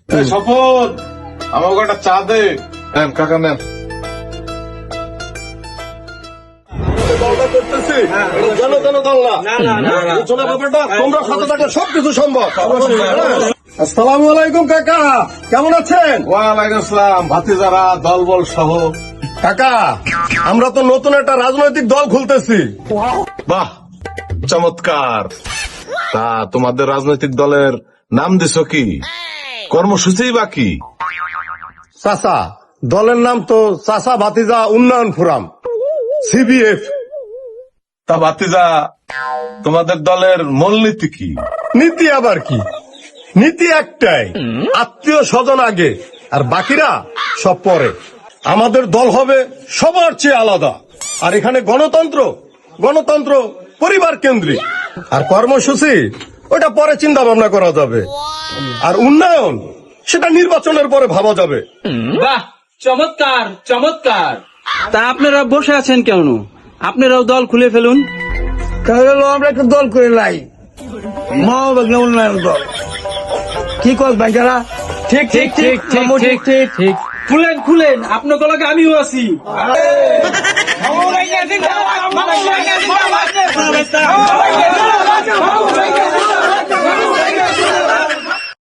শপথ আমাকে একটা চা দে। নেন কাকা নেন। তোমরা সাথে থাকলে সবকিছু সম্ভব। আসসালামু আলাইকুম কাকা, কেমন আছেন? ওয়ালাইকুম আসসালাম ভাতিজারা দলবল সহ। কাকা, আমরা তো নতুন একটা রাজনৈতিক দল খুলতেছি। বাহ চমৎকার। তা তোমাদের রাজনৈতিক দলের নাম দিছো কি? কর্মসূচি বা কি? চাচা, দলের নাম তো চাচা ভাতিজা উন্নয়ন ফোরাম, CBF। তা ভাতিজা তোমাদের দলের মূলনীতি কি? নীতি আবার কি? নীতি একটাই, আত্মীয় স্বজন আগে আর বাকিরা সব পরে। আমাদের দল হবে সবার চেয়ে আলাদা। আর এখানে গণতন্ত্র গণতন্ত্র পরিবার কেন্দ্রিক। আর কর্মসূচি ওটা পরে চিন্তা ভাবনা করা যাবে। আর উন্নয়ন সেটা নির্বাচনের পরে ভাবা যাবে। বাহ, চমৎকার চমৎকার। তা আপনারা বসে আছেন কেন? আপনারাও দল খুলে ফেলুন। তাহলে আমরা একটা দল করে লাই, মহাবাগ্ন উন্নয়ন দল। কি কর ভাইজারা? ঠিক ঠিক ঠিক ঠিক ঠিক ঠিক। খুলেন খুলেন, আপনার লগে আমিও আছি।